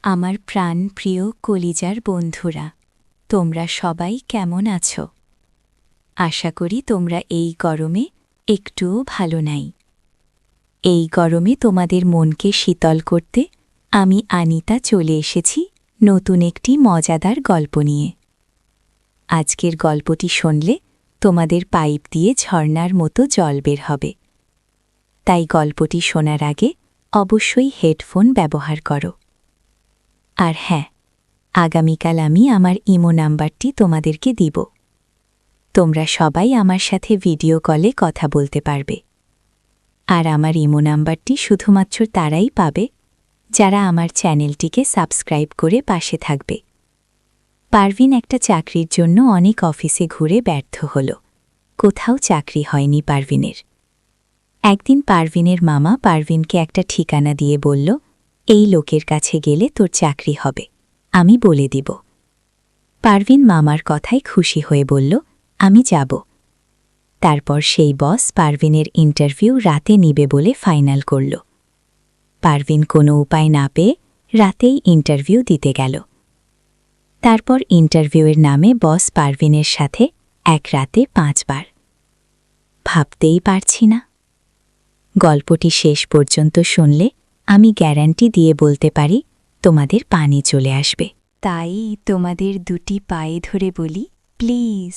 আমার প্রাণপ্রিয় কলিজার বন্ধুরা, তোমরা সবাই কেমন আছো? আশা করি তোমরা এই গরমে একটুও ভালো নাই। এই গরমে তোমাদের মনকে শীতল করতে আমি আনিতা চলে এসেছি নতুন একটি মজাদার গল্প নিয়ে। আজকের গল্পটি শুনলে তোমাদের পাইপ দিয়ে ঝর্ণার মতো জল বের হবে। তাই গল্পটি শোনার আগে অবশ্যই হেডফোন ব্যবহার করো। আর হ্যাঁ, আগামীকাল আমি আমার ইমো নাম্বারটি তোমাদেরকে দিব। তোমরা সবাই আমার সাথে ভিডিও কলে কথা বলতে পারবে। আর আমার ইমো নাম্বারটি শুধুমাত্র তারাই পাবে যারা আমার চ্যানেলটিকে সাবস্ক্রাইব করে পাশে থাকবে। পারভিন একটা চাকরির জন্য অনেক অফিসে ঘুরে ব্যর্থ হল। কোথাও চাকরি হয়নি পারভিনের। একদিন পারভিনের মামা পারভিনকে একটা ঠিকানা দিয়ে বলল, এই লোকের কাছে গেলে তোর চাকরি হবে, আমি বলে দিব। পারভিন মামার কথায় খুশি হয়ে বলল, আমি যাব। তারপর সেই বস পারভিনের ইন্টারভিউ রাতে নিবে বলে ফাইনাল করল। পারভিন কোনো উপায় না পেয়ে রাতেই ইন্টারভিউ দিতে গেল। তারপর ইন্টারভিউয়ের নামে বস পারভিনের সাথে এক রাতে 5 বার। ভাবতেই পারছি না। গল্পটি শেষ পর্যন্ত শুনলে আমি গ্যারান্টি দিয়ে বলতে পারি তোমাদের পানি চলে আসবে। তাই তোমাদের দুটি পায়ে ধরে বলি, প্লিজ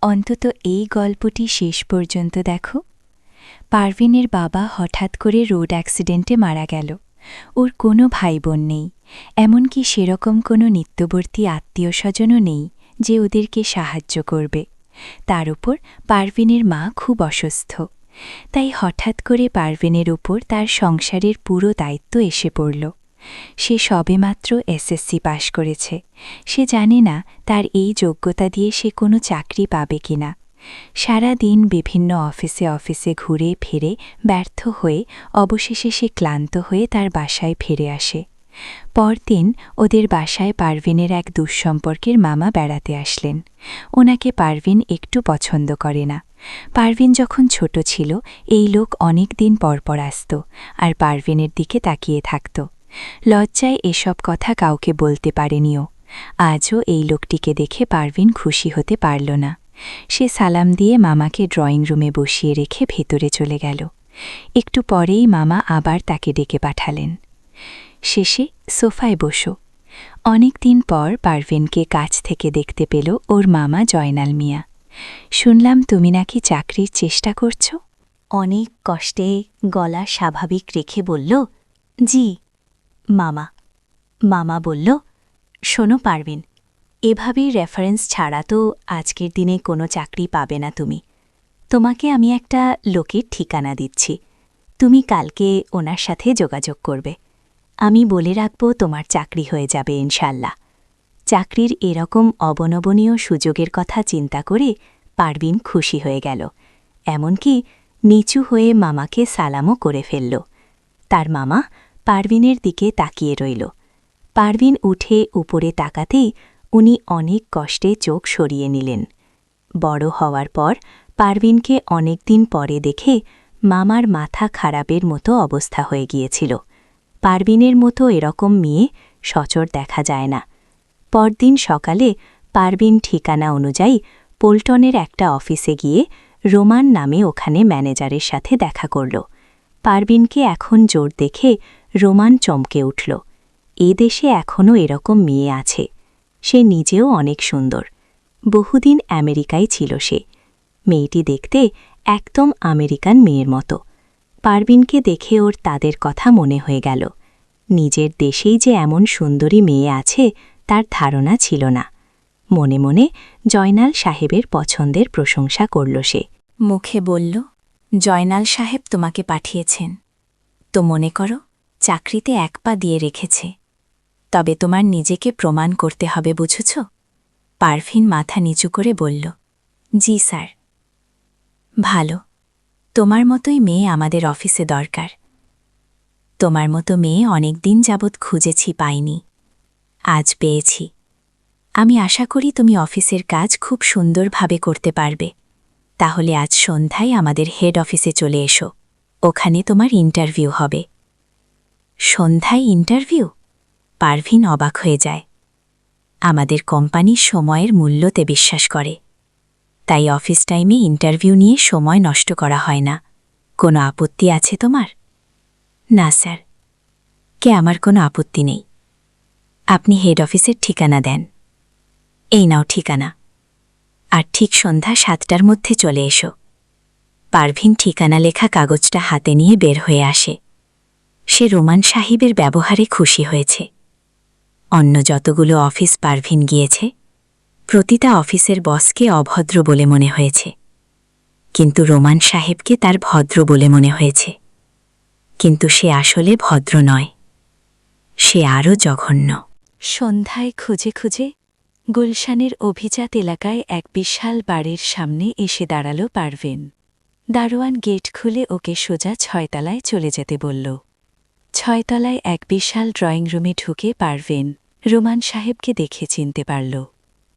অন্তত এই গল্পটি শেষ পর্যন্ত দেখো। পারভিনের বাবা হঠাৎ করে রোড অ্যাক্সিডেন্টে মারা গেল। ওর কোনো ভাই বোন নেই, এমনকি সেরকম কোনো নিত্যবর্তী আত্মীয় স্বজনও নেই যে ওদেরকে সাহায্য করবে। তার উপর পারভিনের মা খুব অসুস্থ। তাই হঠাৎ করে পারভিনের উপর তার সংসারের পুরো দায়িত্ব এসে পড়ল। সে সবেমাত্র এসএসসি পাশ করেছে। সে জানে না তার এই যোগ্যতা দিয়ে সে কোনো চাকরি পাবে কিনা। সারা দিন বিভিন্ন অফিসে ঘুরে ফিরে ব্যর্থ হয়ে অবশেষে সে ক্লান্ত হয়ে তার বাসায় ফিরে আসে। পরদিন ওদের বাসায় পারভিনের এক দুঃসম্পর্কের মামা বেড়াতে আসলেন। ওনাকে পারভিন একটু পছন্দ করে না। পারভিন যখন ছোট ছিল এই লোক অনেক দিন পরপর আসত আর পারভিনের দিকে তাকিয়ে থাকত। লজ্জায় এসব কথা কাউকে বলতে পারেনিও। আজও এই লোকটিকে দেখে পারভিন খুশি হতে পারল না। সে সালাম দিয়ে মামাকে ড্রয়িং রুমে বসিয়ে রেখে ভেতরে চলে গেল। একটু পরেই মামা আবার তাকে ডেকে পাঠালেন। শেষে সোফায় বসো। অনেক দিন পর পারভিনকে কাছ থেকে দেখতে পেল ওর মামা জয়নাল মিয়া। শুনলাম তুমি নাকি চাকরির চেষ্টা করছ? অনেক কষ্টে গলা স্বাভাবিক রেখে বলল, জি মামা। মামা বলল, শোনো পারভিন, এভাবেই রেফারেন্স ছাড়া তো আজকের দিনে কোনো চাকরি পাবে না তুমি। তোমাকে আমি একটা লোকের ঠিকানা দিচ্ছি, তুমি কালকে ওনার সাথে যোগাযোগ করবে। আমি বলে রাখব তোমার চাকরি হয়ে যাবে ইনশাল্লাহ। চাকরির এরকম অবনবনীয় সুযোগের কথা চিন্তা করে পারভিন খুশি হয়ে গেল। এমনকি নিচু হয়ে মামাকে সালামও করে ফেলল। তার মামা পারভিনের দিকে তাকিয়ে রইল। পারভিন উঠে উপরে তাকাতেই উনি অনেক কষ্টে চোখ সরিয়ে নিলেন। বড় হওয়ার পর পারভিনকে অনেক দিন পরে দেখে মামার মাথা খারাপের মতো অবস্থা হয়ে গিয়েছিল। পারভিনের মতো এরকম মেয়ে সচর দেখা যায় না। পরদিন সকালে পারভিন ঠিকানা অনুযায়ী পোল্টনের একটা অফিসে গিয়ে রোমান নামে ওখানে ম্যানেজারের সাথে দেখা করল। পারভিনকে এখন জোর দেখে রোমান চমকে উঠল। এ দেশে এখনও এরকম মেয়ে আছে। সে নিজেও অনেক সুন্দর। বহুদিন আমেরিকায় ছিল সে। মেয়েটি দেখতে একদম আমেরিকান মেয়ের মতো। পারভিনকে দেখে ওর তাদের কথা মনে হয়ে গেল। নিজের দেশেই যে এমন সুন্দরী মেয়ে আছে তার ধারণা ছিল না। মনে মনে জয়নাল সাহেবের পছন্দের প্রশংসা করল সে। মুখে বলল, জয়নাল সাহেব তোমাকে পাঠিয়েছেন তো মনে করো চাকরিতে এক পা দিয়ে রেখেছে। তবে তোমার নিজেকে প্রমাণ করতে হবে, বুঝেছ? পারভিন মাথা নিচু করে বলল, জি স্যার। ভালো, তোমার মতোই মেয়ে আমাদের অফিসে দরকার। তোমার মতো মেয়ে অনেক দিন যাবৎ খুঁজেছি, পাইনি। আজ পেয়েছি। আমি আশা করি তুমি অফিসের কাজ খুব সুন্দরভাবে করতে পারবে। তাহলে আজ সন্ধ্যায় আমাদের হেড অফিসে চলে এসো, ওখানে তোমার ইন্টারভিউ হবে। সন্ধ্যায় ইন্টারভিউ? পারভিন অবাক হয়ে যায়। আমাদের কোম্পানি সময়ের মূল্যতে বিশ্বাস করে, তাই অফিস টাইমে ইন্টারভিউ নিয়ে সময় নষ্ট করা হয় না। কোনো আপত্তি আছে তোমার? না স্যার, আমার কোনো আপত্তি নেই। আপনি হেড অফিসের ঠিকানা দেন। এই নাও ঠিকানা, আর ঠিক সন্ধ্যা 7টার মধ্যে চলে এসো। পারভিন ঠিকানা লেখা কাগজটা হাতে নিয়ে বের হয়ে আসে। সে রোমান সাহেবের ব্যবহারে খুশি হয়েছে। অন্য যতগুলো অফিস পারভিন গিয়েছে, প্রতিটা অফিসের বসকে অভদ্র বলে মনে হয়েছে, কিন্তু রোমান সাহেবকে তার ভদ্র বলে মনে হয়েছে। কিন্তু সে আসলে ভদ্র নয়, সে আরও জঘন্য। সন্ধ্যায় খুঁজে খুঁজে গুলশানের অভিজাত এলাকায় এক বিশাল বাড়ির সামনে এসে দাঁড়াল পারভিন। দারোয়ান গেট খুলে ওকে সোজা 6 তলায় চলে যেতে বলল। 6 তলায় এক বিশাল ড্রয়িং রুমে ঢুকে পারভিন রোমান সাহেবকে দেখে চিনতে পারল।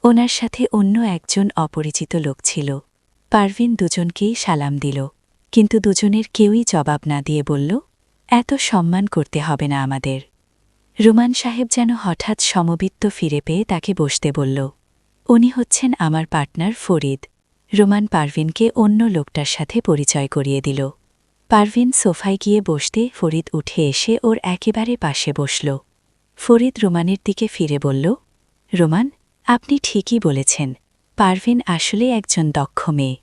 ওনার সাথে অন্য একজন অপরিচিত লোক ছিল। পারভিন দুজনকেই সালাম দিল, কিন্তু দুজনের কেউই জবাব না দিয়ে বলল, এত সম্মান করতে হবে না আমাদের। রোমান সাহেব যেন হঠাৎ সমবিত্ত ফিরে পেয়ে তাকে বসতে বলল। উনি হচ্ছেন আমার পার্টনার ফরিদ। রোমান পারভিনকে অন্য লোকটার সাথে পরিচয় করিয়ে দিল। পারভিন সোফায় গিয়ে বসতে ফরিদ উঠে এসে ওর একেবারে পাশে বসল। ফরিদ রোমানের দিকে ফিরে বলল, রোমান, আপনি ঠিকই বলেছেন, পারভিন আসলে একজন দক্ষ মেয়ে।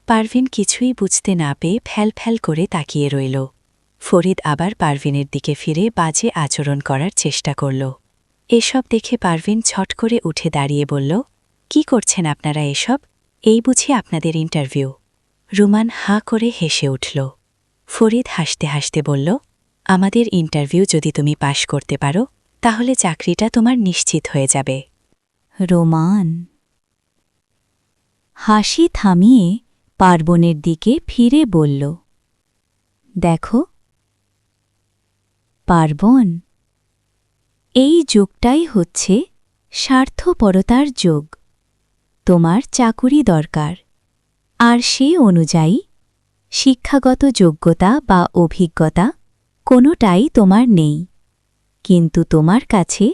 পারভিন কিছুই বুঝতে না পেয়ে ফ্যাল করে তাকিয়ে রইল। ফরিদ আবার পারভিনের দিকে ফিরে বাজে আচরণ করার চেষ্টা করল। এসব দেখে পারভিন ছট করে উঠে দাঁড়িয়ে বলল, কি করছেন আপনারা এসব? এই বুঝি আপনাদের ইন্টারভিউ? রোমান হাঁ করে হেসে উঠল। ফরিদ হাসতে হাসতে বলল, আমাদের ইন্টারভিউ যদি তুমি পাশ করতে পারো, তাহলে চাকরিটা তোমার নিশ্চিত হয়ে যাবে। রোমান হাসি থামিয়ে পার্বণের দিকে ফিরে বলল, দেখো পার্বণ, এই যোগটাই হচ্ছে স্বার্থপরতার যোগ। তোমার চাকুরি দরকার, আর সে অনুযায়ী শিক্ষাগত যোগ্যতা বা অভিজ্ঞতা কোনোটাই তোমার নেই, কিন্তু তোমার কাছে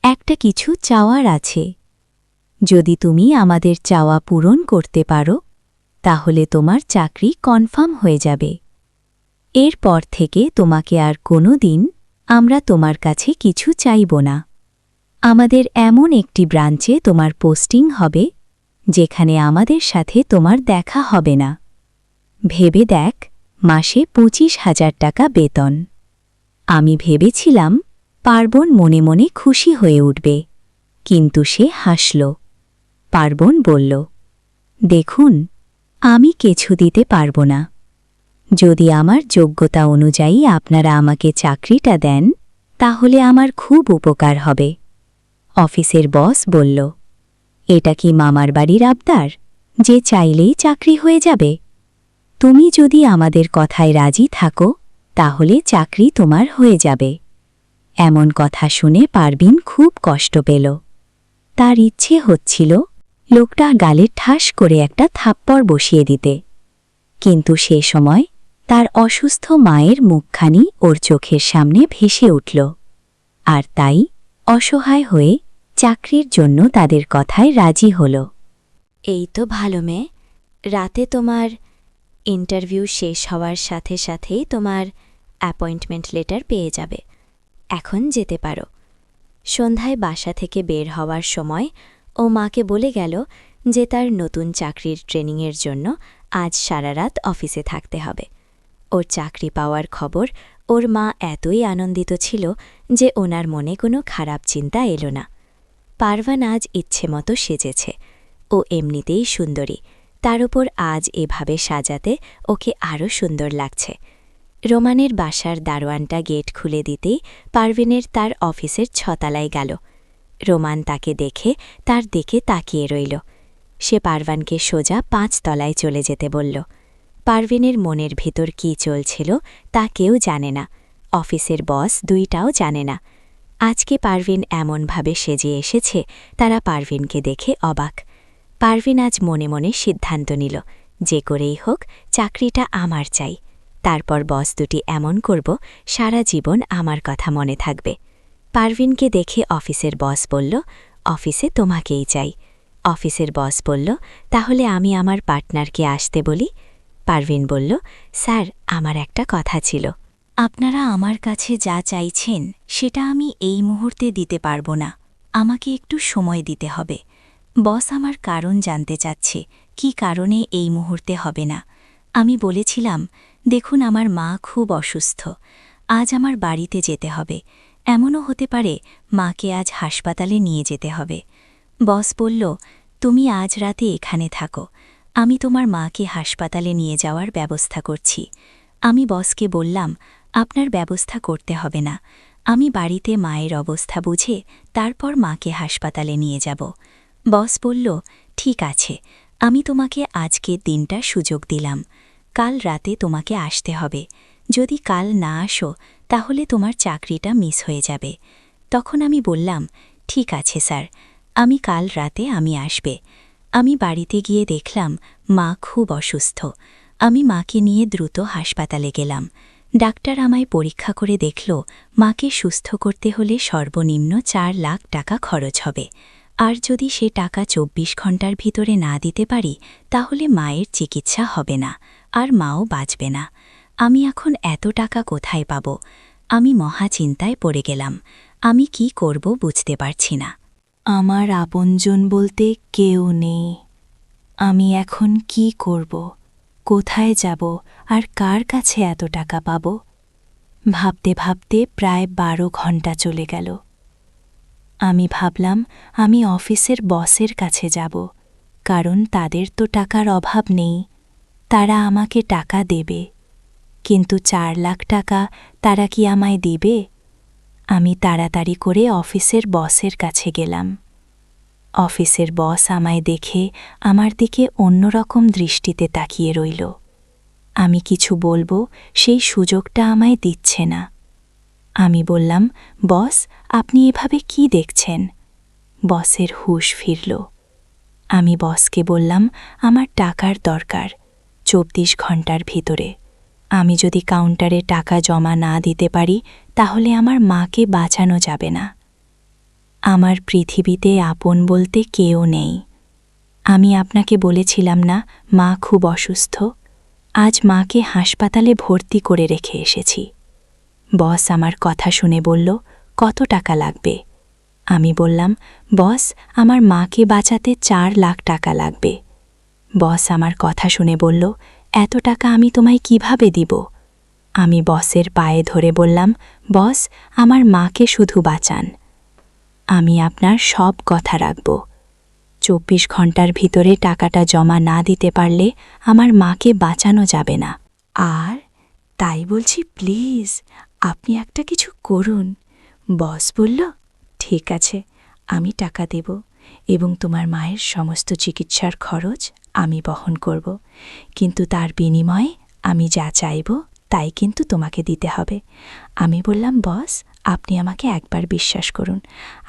একটা কিছু চাওয়ার আছে। যদি তুমি আমাদের চাওয়া পূরণ করতে পারো, তাহলে তোমার চাকরি কনফার্ম হয়ে যাবে। এরপর থেকে তোমাকে আর কোনো দিন আমরা তোমার কাছে কিছু চাইব না। আমাদের এমন একটি ব্রাঞ্চে তোমার পোস্টিং হবে, যেখানে আমাদের সাথে তোমার দেখা হবে না। ভেবে দেখ, মাসে 25,000 টাকা বেতন। আমি ভেবেছিলাম পার্বণ মনে মনে খুশি হয়ে উঠবে, কিন্তু সে হাসল। পার্বণ বলল, দেখুন, আমি কিছু দিতে পারব না। যদি আমার যোগ্যতা অনুযায়ী আপনারা আমাকে চাকরিটা দেন, তাহলে আমার খুব উপকার হবে। অফিসের বস বলল, এটা কি মামার বাড়ির আবদার যে চাইলেই চাকরি হয়ে যাবে? তুমি যদি আমাদের কথায় রাজি থাকো, তাহলে চাকরি তোমার হয়ে যাবে। এমন কথা শুনে পারভিন খুব কষ্ট পেল। তার ইচ্ছে হচ্ছিল লোকটা গালে ঠাস করে একটা থাপ্পড় বসিয়ে দিতে, কিন্তু সে সময় তার অসুস্থ মায়ের মুখখানি ওর চোখের সামনে ভেসে উঠল, আর তাই অসহায় হয়ে চাকরির জন্য তাদের কথায় রাজি হল। এই তো ভালো মেয়ে, রাতে তোমার ইন্টারভিউ শেষ হওয়ার সাথে সাথেই তোমার অ্যাপয়েন্টমেন্ট লেটার পেয়ে যাবে। এখন যেতে পারো। সন্ধ্যায় বাসা থেকে বের হওয়ার সময় ও মাকে বলে গেল যে তার নতুন চাকরির ট্রেনিংয়ের জন্য আজ সারা রাত অফিসে থাকতে হবে। ওর চাকরি পাওয়ার খবর ওর মা এতই আনন্দিত ছিল যে ওনার মনে কোনো খারাপ চিন্তা এলো না। পারভান আজ ইচ্ছে মতো সেজেছে। ও এমনিতেই সুন্দরী, তার উপর আজ এভাবে সাজাতে ওকে আরও সুন্দর লাগছে। রোমানের বাসার দারোয়ানটা গেট খুলে দিতেই পারভিনের তার অফিসের 6 তলায় গেল। রোমান তাকে দেখে তার দিকে তাকিয়ে রইল। সে পারভানকে সোজা 5 তলায় চলে যেতে বলল। পারভিনের মনের ভিতর কী চলছিল তা কেউ জানে না, অফিসের বস দুইটাও জানে না। আজকে পারভিন এমনভাবে সেজে এসেছে, তারা পারভিনকে দেখে অবাক। পারভিন আজ মনে মনে সিদ্ধান্ত নিল, যে করেই হোক চাকরিটা আমার চাই। তারপর বস দুটি এমন করব, সারা জীবন আমার কথা মনে থাকবে। পারভিনকে দেখে অফিসের বস বলল, অফিসে তোমাকেই চাই। অফিসের বস বলল, তাহলে আমি আমার পার্টনারকে আসতে বলি। পারভিন বলল, স্যার, আমার একটা কথা ছিল। আপনারা আমার কাছে যা চাইছেন সেটা আমি এই মুহূর্তে দিতে পারব না, আমাকে একটু সময় দিতে হবে। বস আমার কারণ জানতে চাচ্ছে, কি কারণে এই মুহূর্তে হবে না। আমি বলেছিলাম, দেখুন আমার মা খুব অসুস্থ, আজ আমার বাড়িতে যেতে হবে, এমনও হতে পারে মাকে আজ হাসপাতালে নিয়ে যেতে হবে। বস বলল, তুমি আজ রাতে এখানে থাকো, আমি তোমার মাকে হাসপাতালে নিয়ে যাওয়ার ব্যবস্থা করছি। আমি বসকে বললাম, আপনার ব্যবস্থা করতে হবে না, আমি বাড়িতে মায়ের অবস্থা বুঝে তারপর মাকে হাসপাতালে নিয়ে যাব। বস বলল, ঠিক আছে, আমি তোমাকে আজকের দিনটা সুযোগ দিলাম, কাল রাতে তোমাকে আসতে হবে। যদি কাল না আসো তাহলে তোমার চাকরিটা মিস হয়ে যাবে। তখন আমি বললাম, ঠিক আছে স্যার, আমি কাল রাতে আমি আসবে। আমি বাড়িতে গিয়ে দেখলাম মা খুব অসুস্থ। আমি মাকে নিয়ে দ্রুত হাসপাতালে গেলাম। ডাক্তার আমায় পরীক্ষা করে দেখল, মাকে সুস্থ করতে হলে সর্বনিম্ন 4 লাখ টাকা খরচ হবে, আর যদি সে টাকা 24 ঘণ্টার ভিতরে না দিতে পারি তাহলে মায়ের চিকিৎসা হবে না, আর মাও বাঁচবে না। আমি এখন এত টাকা কোথায় পাব? আমি মহা চিন্তায় পড়ে গেলাম। আমি কি করব বুঝতে পারছি না। আমার আপনজন বলতে কেউ নেই। আমি এখন কি করব, কোথায় যাব, আর কার কাছে এত টাকা পাব? ভাবতে ভাবতে প্রায় 12 ঘণ্টা চলে গেল। আমি ভাবলাম আমি অফিসের বসের কাছে যাব, কারণ তাদের তো টাকার অভাব নেই, তারা আমাকে টাকা দেবে। কিন্তু 4 লাখ টাকা তারা কি আমায় দেবে? আমি তাড়াতাড়ি করে অফিসের বসের কাছে গেলাম। অফিসের বস আমায় দেখে আমার দিকে অন্যরকম দৃষ্টিতে তাকিয়ে রইল। আমি কিছু বলবো সেই সুযোগটা আমায় দিচ্ছে না। আমি বললাম, বস, আপনি এভাবে কি দেখছেন? বসের হুঁশ ফিরল। আমি বসকে বললাম, আমার টাকার দরকার 24 ঘণ্টার ভিতরে। আমি যদি কাউন্টারে টাকা জমা না দিতে পারি তাহলে আমার মাকে বাঁচানো যাবে না। আমার পৃথিবীতে আপন বলতে কেউ নেই। আমি আপনাকে বলেছিলাম না মা খুব অসুস্থ? আজ মাকে হাসপাতালে ভর্তি করে রেখে এসেছি। বস আমার কথা শুনে বলল, কত টাকা লাগবে? আমি বললাম, বস, আমার মাকে বাঁচাতে 4 লাখ টাকা লাগবে। বস আমার কথা শুনে বলল, এত টাকা আমি তোমায় কিভাবে দিব? আমি বসের পায়ে ধরে বললাম, বস, আমার মাকে শুধু বাঁচান। আমি আপনার সব কথা রাখব। 24 ঘণ্টার ভিতরে টাকাটা জমা না দিতে পারলে আমার মাকে বাঁচানো যাবে না। আর তাই বলছি, প্লিজ আপনি একটা কিছু করুন। বস বলল, ঠিক আছে, আমি টাকা দেব এবং তোমার মায়ের সমস্ত চিকিৎসার খরচ আমি বহন করব, কিন্তু তার বিনিময়ে আমি যা চাইব তাই কিন্তু তোমাকে দিতে হবে। আমি বললাম, বস, আপনি আমাকে একবার বিশ্বাস করুন,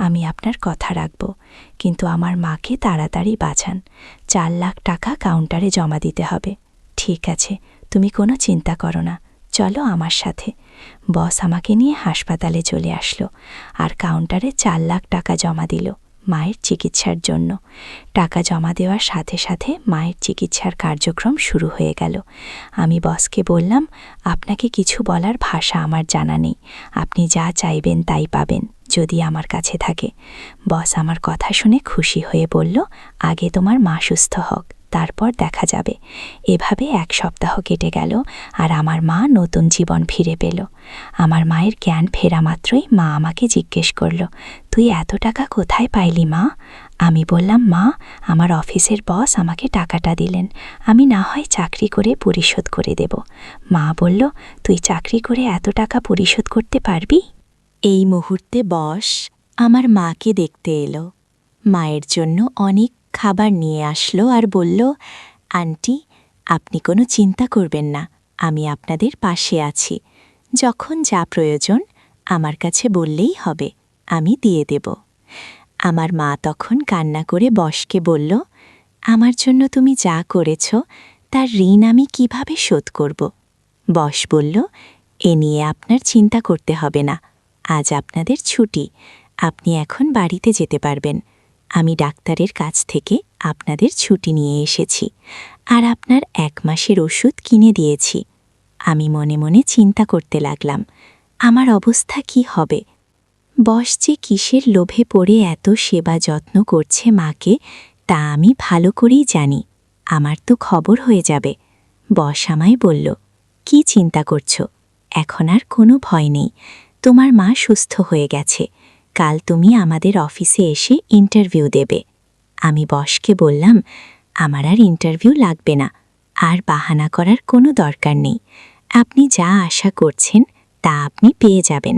আমি আপনার কথা রাখব, কিন্তু আমার মাকে তাড়াতাড়ি বাঁচান। 4 লাখ টাকা কাউন্টারে জমা দিতে হবে। ঠিক আছে, তুমি কোনো চিন্তা করো না, চলো আমার সাথে। বস আমাকে নিয়ে হাসপাতালে চলে আসলো আর কাউন্টারে 4 লাখ টাকা জমা দিল মায়ের চিকিৎসার জন্য। টাকা জমা দেওয়ার সাথে সাথে মায়ের চিকিৎসার কার্যক্রম শুরু হয়ে গেল। আমি বসকে বললাম, আপনাকে কিছু বলার ভাষা আমার জানা নেই, আপনি যা চাইবেন তাই পাবেন যদি আমার কাছে থাকে। বস আমার কথা শুনে খুশি হয়ে বলল, আগে তোমার মা সুস্থ হোক, তারপর দেখা যাবে। এভাবে 1 সপ্তাহ কেটে গেল আর আমার মা নতুন জীবন ফিরে পেল। আমার মায়ের জ্ঞান ফেরা মাত্রই মা আমাকে জিজ্ঞেস করল, তুই এত টাকা কোথায় পাইলি মা? আমি বললাম, মা, আমার অফিসের বস আমাকে টাকাটা দিলেন, আমি না হয় চাকরি করে পরিশোধ করে দেব। মা বলল, তুই চাকরি করে এত টাকা পরিশোধ করতে পারবি? এই মুহূর্তে বস আমার মাকে দেখতে এলো। মায়ের জন্য অনেক খাবার নিয়ে আসলো আর বলল, আন্টি, আপনি কোনো চিন্তা করবেন না, আমি আপনাদের পাশে আছি। যখন যা প্রয়োজন আমার কাছে বললেই হবে, আমি দিয়ে দেব। আমার মা তখন কান্না করে বসকে বলল, আমার জন্য তুমি যা করেছ তার ঋণ আমি কিভাবে শোধ করব? বস বলল, এ নিয়ে আপনার চিন্তা করতে হবে না, আজ আপনাদের ছুটি, আপনি এখন বাড়িতে যেতে পারবেন। আমি ডাক্তারের কাছ থেকে আপনাদের ছুটি নিয়ে এসেছি আর আপনার 1 মাসের ওষুধ কিনে দিয়েছি। আমি মনে মনে চিন্তা করতে লাগলাম, আমার অবস্থা কি হবে। বস যে কিসের লোভে পড়ে এত সেবা যত্ন করছে মাকে, তা আমি ভালো করেই জানি। আমার তো খবর হয়ে যাবে। বস আমায় বলল, কি চিন্তা করছো? এখন আর কোনো ভয় নেই, তোমার মা সুস্থ হয়ে গেছে। কাল তুমি আমাদের অফিসে এসে ইন্টারভিউ দেবে। আমি বসকে বললাম, আমার আর ইন্টারভিউ লাগবে না, আর বাহানা করার কোনো দরকার নেই। আপনি যা আশা করছেন তা আপনি পেয়ে যাবেন,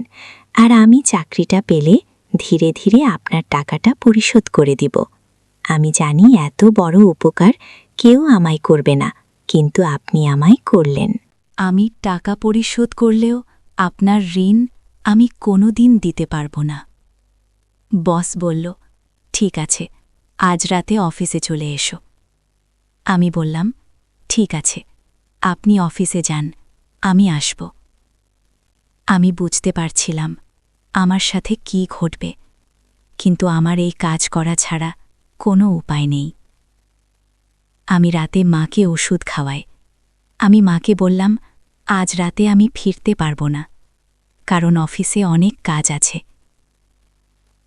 আর আমি চাকরিটা পেলে ধীরে ধীরে আপনার টাকাটা পরিশোধ করে দিব। আমি জানি এত বড় উপকার কেউ আমায় করবে না, কিন্তু আপনি আমায় করলেন। আমি টাকা পরিশোধ করলেও আপনার ঋণ আমি কোনোদিন দিতে পারব না। বস বলল, ঠিক আছে, আজ রাতে অফিসে চলে এসো। আমি বললাম, ঠিক আছে, আপনি অফিসে যান, আমি আসব। আমি বুঝতে পারছিলাম আমার সাথে কি ঘটবে, কিন্তু আমার এই কাজ করা ছাড়া কোনো উপায় নেই। আমি রাতে মাকে ওষুধ খাওয়াই। আমি মাকে বললাম, আজ রাতে আমি ফিরতে পারব না, কারণ অফিসে অনেক কাজ আছে।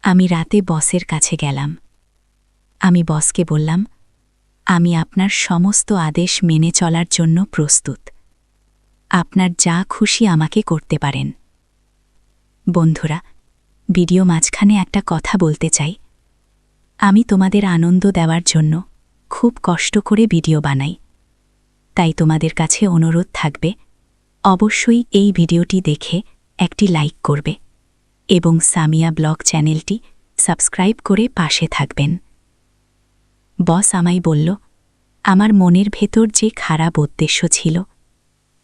আমি রাতে বসের কাছে গেলাম। আমি বসকে বললাম, আমি আপনার সমস্ত আদেশ মেনে চলার জন্য প্রস্তুত। আপনার যা খুশি আমাকে করতে পারেন। বন্ধুরা, ভিডিও মাঝখানে একটা কথা বলতে চাই। আমি তোমাদের আনন্দ দেওয়ার জন্য খুব কষ্ট করে ভিডিও বানাই, তাই তোমাদের কাছে অনুরোধ থাকবে, অবশ্যই এই ভিডিওটি দেখে একটি লাইক করবে এবং সামিয়া ব্লগ চ্যানেলটি সাবস্ক্রাইব করে পাশে থাকবেন। বস আমায় বলল, আমার মনের ভেতর যে খারাপ উদ্দেশ্য ছিল,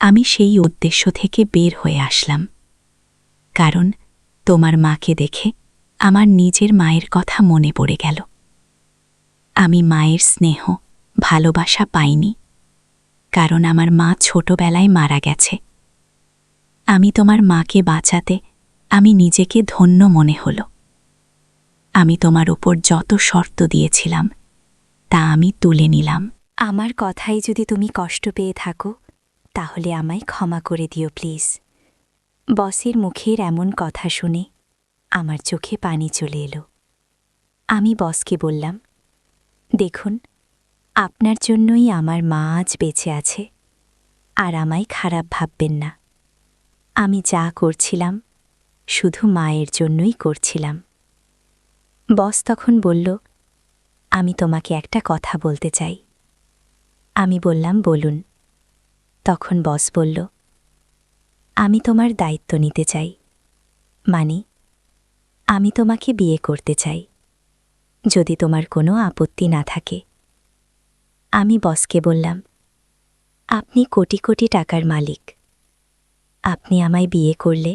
আমি সেই উদ্দেশ্য থেকে বের হয়ে আসলাম। কারণ তোমার মাকে দেখে আমার নিজের মায়ের কথা মনে পড়ে গেল। আমি মায়ের স্নেহ, ভালোবাসা পাইনি, কারণ আমার মা ছোটবেলায় মারা গেছে। আমি তোমার মাকে বাঁচাতে আমি নিজেকে ধন্য মনে হল। আমি তোমার উপর যত শর্ত দিয়েছিলাম তা আমি তুলে নিলাম। আমার কথাই যদি তুমি কষ্ট পেয়ে থাকো, তাহলে আমায় ক্ষমা করে দিও প্লিজ। বসের মুখের এমন কথা শুনে আমার চোখে পানি চলে এলো। আমি বসকে বললাম, দেখুন, আপনার জন্যই আমার মা আজ বেঁচে আছে, আর আমায় খারাপ ভাববেন না। আমি যা করছিলাম শুধু মায়ের জন্যই করছিলাম। বস তখন বলল, আমি তোমাকে একটা কথা বলতে চাই। আমি বললাম, বলুন। তখন বস বলল, আমি তোমার দায়িত্ব নিতে চাই, মানে আমি তোমাকে বিয়ে করতে চাই, যদি তোমার কোনো আপত্তি না থাকে। আমি বসকে বললাম, আপনি কোটি কোটি টাকার মালিক, আপনি আমায় বিয়ে করলে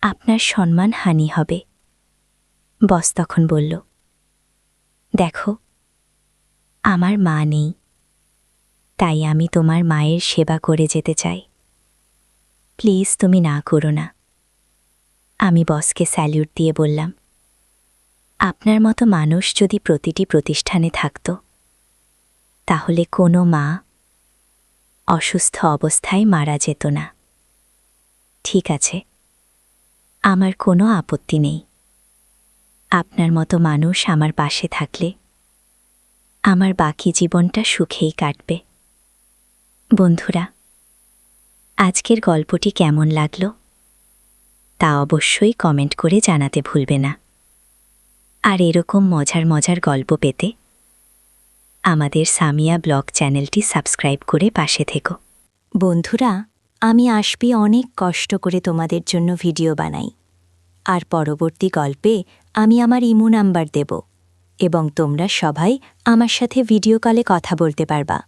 আপনার সম্মানহানি হবে। বস তখন বলল, দেখো, আমার মা নেই, তাই আমি তোমার মায়ের সেবা করে যেতে চাই। প্লিজ তুমি না করো না। আমি বসকে স্যালিউট দিয়ে বললাম, আপনার মতো মানুষ যদি প্রতিটি প্রতিষ্ঠানে থাকত, তাহলে কোনো মা অসুস্থ অবস্থায় মারা যেত না। ঠিক আছে, আমার কোনো আপত্তি নেই। আপনার মতো মানুষ আমার পাশে থাকলে আমার বাকি জীবনটা সুখেই কাটবে। বন্ধুরা, আজকের গল্পটি কেমন লাগলো তা অবশ্যই কমেন্ট করে জানাতে ভুলবে না। আর এরকম মজার মজার গল্প পেতে আমাদের সামিয়া ব্লগ চ্যানেলটি সাবস্ক্রাইব করে পাশে থেকো। বন্ধুরা, আমি আসবি অনেক কষ্ট করে তোমাদের জন্য ভিডিও বানাই, আর পরবর্তী গল্পে আমি আমার ইমো নাম্বার দেব এবং তোমরা সবাই আমার সাথে ভিডিও কলে কথা বলতে পারবা।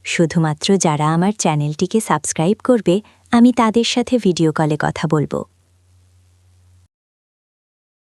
শুধুমাত্র যারা আমার চ্যানেলটিকে সাবস্ক্রাইব করবে, আমি তাদের সাথে ভিডিও কলে কথা বলবো।